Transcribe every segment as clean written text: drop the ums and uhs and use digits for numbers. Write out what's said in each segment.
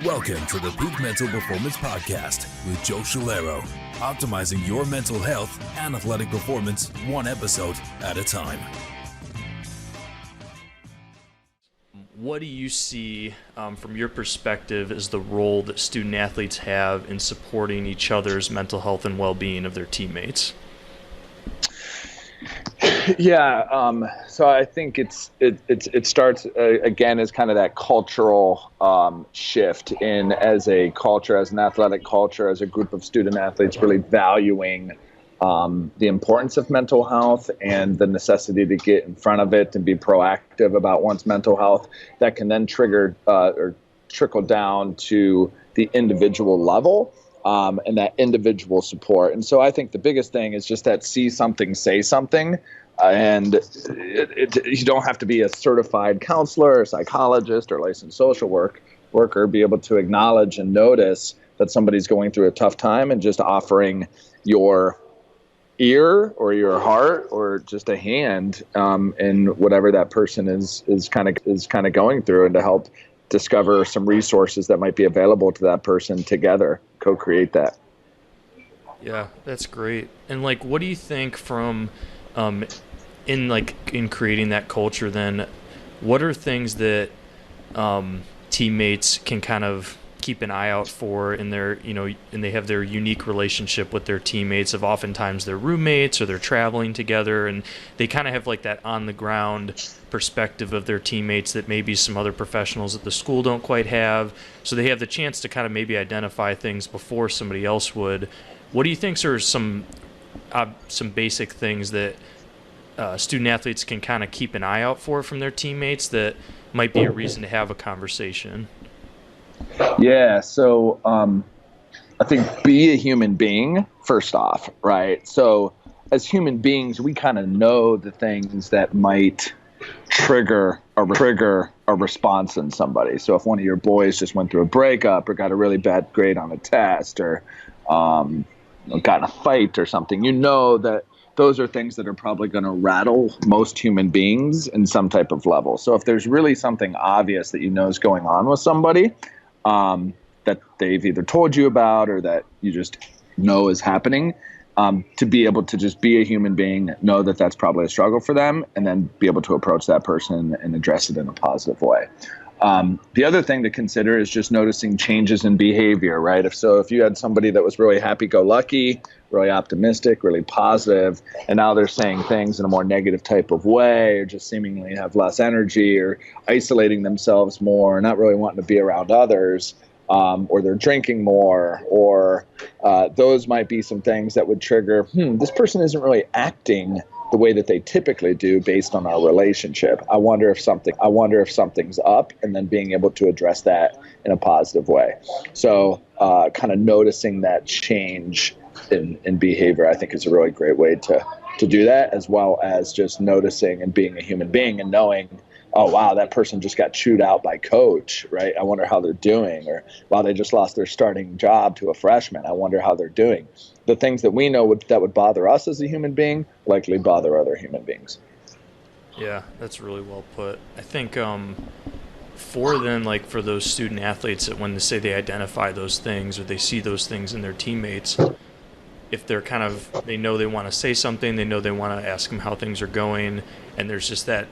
Welcome to the Peak Mental Performance Podcast with Joe Schillero, optimizing your mental health and athletic performance one episode at a time. What do you see from your perspective as the role that student athletes have in supporting each other's mental health and well-being of their teammates? Yeah, so I think it starts again as kind of that cultural shift in as a culture, as an athletic culture, as a group of student athletes really valuing the importance of mental health and the necessity to get in front of it and be proactive about one's mental health. That can then trigger or trickle down to the individual level. And that individual support. And so I think the biggest thing is just that see something, say something. And you don't have to be a certified counselor or psychologist or licensed social worker, be able to acknowledge and notice that somebody's going through a tough time and just offering your ear or your heart or just a hand in whatever that person is kind of going through, and to help discover some resources that might be available to that person together, co-create that. Yeah, that's great. And what do you think from in creating that culture then, what are things that teammates can kind of keep an eye out for in their, and they have their unique relationship with their teammates of oftentimes they're roommates or they're traveling together, and they kind of have that on the ground perspective of their teammates that maybe some other professionals at the school don't quite have. So they have the chance to kind of maybe identify things before somebody else would. What do you think are some basic things that student athletes can kind of keep an eye out for from their teammates that might be a reason to have a conversation? Yeah, so I think be a human being first off, right? So as human beings, we kind of know the things that might trigger a response in somebody. So if one of your boys just went through a breakup or got a really bad grade on a test or got in a fight or something, you know that those are things that are probably going to rattle most human beings in some type of level. So if there's really something obvious that you know is going on with somebody, that they've either told you about or that you just know is happening, to be able to just be a human being, know that that's probably a struggle for them, and then be able to approach that person and address it in a positive way. The other thing to consider is just noticing changes in behavior, right? If you had somebody that was really happy-go-lucky, really optimistic, really positive, and now they're saying things in a more negative type of way, or just seemingly have less energy, or isolating themselves more, or not really wanting to be around others, or they're drinking more, or those might be some things that would trigger, this person isn't really acting the way that they typically do based on our relationship. I wonder if something's up, and then being able to address that in a positive way. So kind of noticing that change in behavior, I think, is a really great way to do that, as well as just noticing and being a human being and knowing, oh, wow, that person just got chewed out by coach, right? I wonder how they're doing. Or, wow, they just lost their starting job to a freshman. I wonder how they're doing. The things that we know that would bother us as a human being likely bother other human beings. Yeah, that's really well put. I think for those student athletes, that when they say they identify those things or they see those things in their teammates, if they're they know they want to say something, they know they want to ask them how things are going, and there's just that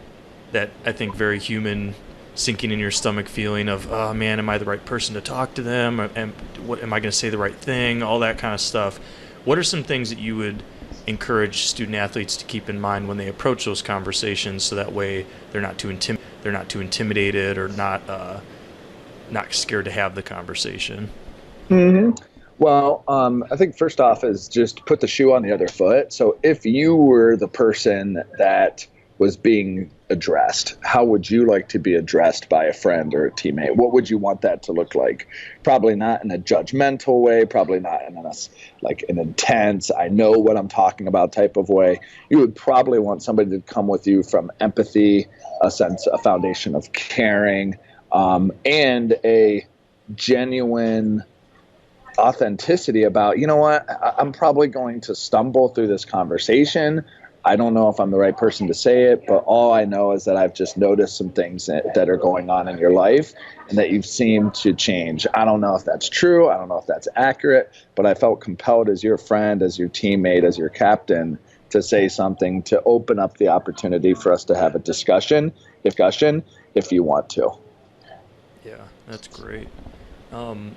I think very human sinking in your stomach feeling of, oh man, am I the right person to talk to them? Am I going to say the right thing? All that kind of stuff. What are some things that you would encourage student athletes to keep in mind when they approach those conversations, so that way they're not too intimidated or not scared to have the conversation? Mm-hmm. Well, I think first off is just put the shoe on the other foot. So if you were the person that was being addressed, how would you like to be addressed by a friend or a teammate? What would you want that to look like? Probably not in a judgmental way, probably not in an intense, I know what I'm talking about type of way. You would probably want somebody to come with you from empathy, a foundation of caring, and a genuine authenticity about, you know what, I'm probably going to stumble through this conversation. I don't know if I'm the right person to say it, but all I know is that I've just noticed some things that are going on in your life and that you've seemed to change. I don't know if that's true. I don't know if that's accurate, but I felt compelled as your friend, as your teammate, as your captain to say something to open up the opportunity for us to have a discussion if you want to. Yeah, that's great. And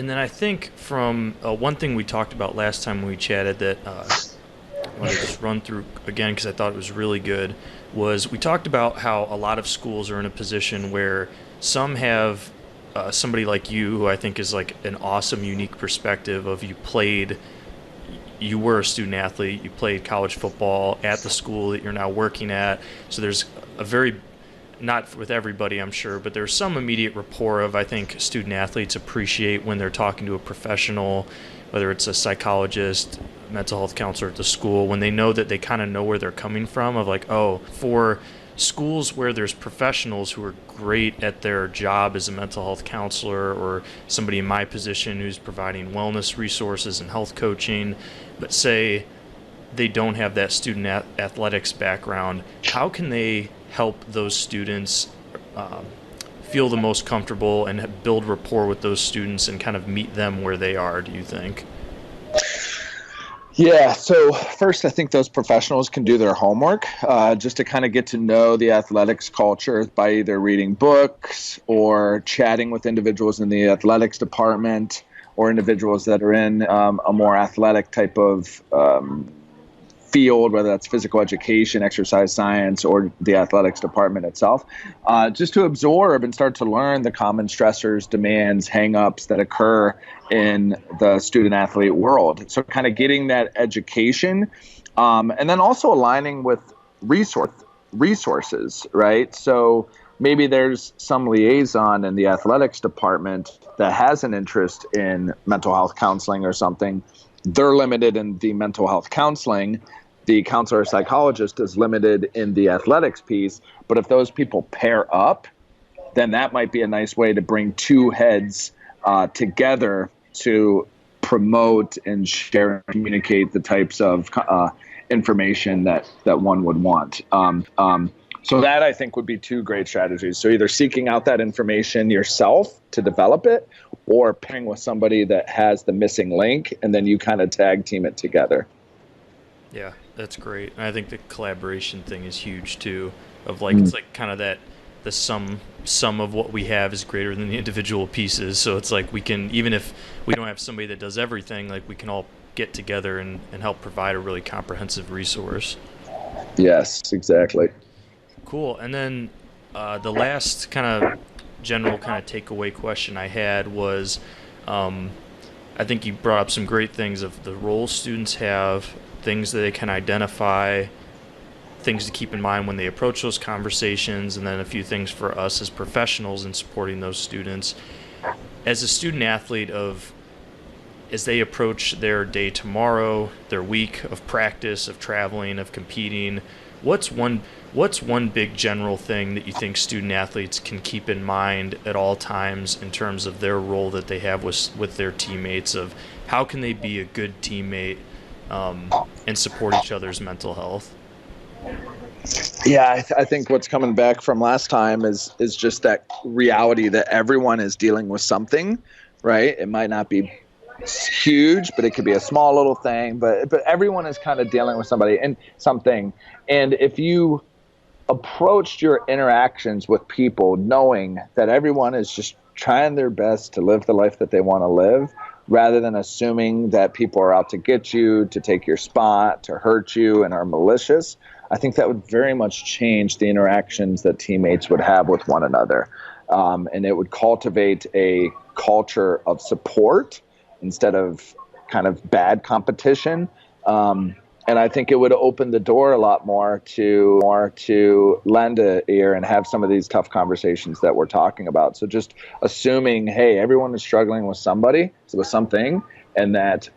then I think from one thing we talked about last time we chatted that I want to just run through again because I thought it was really good, was we talked about how a lot of schools are in a position where some have somebody like you, who I think is like an awesome, unique perspective of you were a student athlete, you played college football at the school that you're now working at. So there's a very, not with everybody, I'm sure, but there's some immediate rapport of, I think, student athletes appreciate when they're talking to a professional, whether it's a psychologist, mental health counselor at the school, when they know that they kind of know where they're coming from, of like, oh, for schools where there's professionals who are great at their job as a mental health counselor or somebody in my position who's providing wellness resources and health coaching, but say they don't have that student athletics background, how can they help those students feel the most comfortable and build rapport with those students and kind of meet them where they are, do you think? Yeah, so first, I think those professionals can do their homework just to kind of get to know the athletics culture by either reading books or chatting with individuals in the athletics department or individuals that are in a more athletic type of field, whether that's physical education, exercise science, or the athletics department itself, just to absorb and start to learn the common stressors, demands, hang-ups that occur in the student-athlete world. So kind of getting that education, and then also aligning with resources, right? So maybe there's some liaison in the athletics department that has an interest in mental health counseling or something. They're limited in the mental health counseling. The counselor or psychologist is limited in the athletics piece. But if those people pair up, then that might be a nice way to bring two heads together to promote and share and communicate the types of information that one would want. So that, I think, would be two great strategies. So either seeking out that information yourself to develop it, or pairing with somebody that has the missing link, and then you kind of tag team it together. Yeah, that's great. And I think the collaboration thing is huge too, of like, it's like kind of that the sum of what we have is greater than the individual pieces. So it's like we can, even if we don't have somebody that does everything, like we can all get together and help provide a really comprehensive resource. Yes, exactly. Cool. And then the last kind of general kind of takeaway question I had was, I think you brought up some great things of the roles students have, things that they can identify, things to keep in mind when they approach those conversations, and then a few things for us as professionals in supporting those students. As a student athlete, as they approach their day tomorrow, their week of practice, of traveling, of competing, what's one big general thing that you think student athletes can keep in mind at all times in terms of their role that they have with their teammates, of how can they be a good teammate and support each other's mental health? Yeah, I think what's coming back from last time is just that reality that everyone is dealing with something, right? It might not be huge, but it could be a small little thing, but everyone is kind of dealing with something. And if you approached your interactions with people knowing that everyone is just trying their best to live the life that they want to live, rather than assuming that people are out to get you, to take your spot, to hurt you, and are malicious, I think that would very much change the interactions that teammates would have with one another. And it would cultivate a culture of support instead of kind of bad competition. And I think it would open the door a lot more to lend an ear and have some of these tough conversations that we're talking about. So just assuming, hey, everyone is struggling with something, and that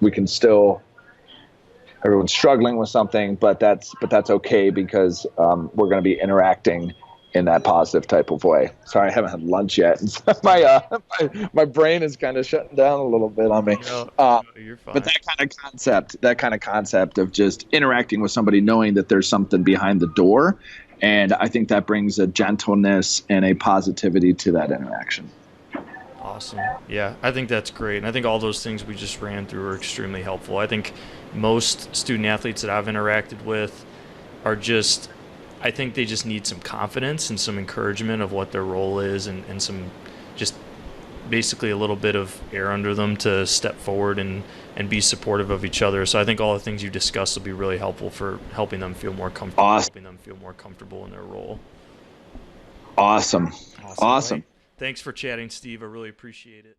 we can still, everyone's struggling with something, but that's okay because we're going to be interacting in that positive type of way. Sorry, I haven't had lunch yet. And so my brain is kind of shutting down a little bit on me. No, you're fine. But that kind of concept of just interacting with somebody, knowing that there's something behind the door. And I think that brings a gentleness and a positivity to that interaction. Awesome. Yeah, I think that's great. And I think all those things we just ran through are extremely helpful. I think most student athletes that I've interacted with are just, I think they just need some confidence and some encouragement of what their role is, and some just basically a little bit of air under them to step forward and be supportive of each other. So I think all the things you discussed will be really helpful for helping them feel more comfortable, in their role. Awesome. Right. Thanks for chatting, Steve. I really appreciate it.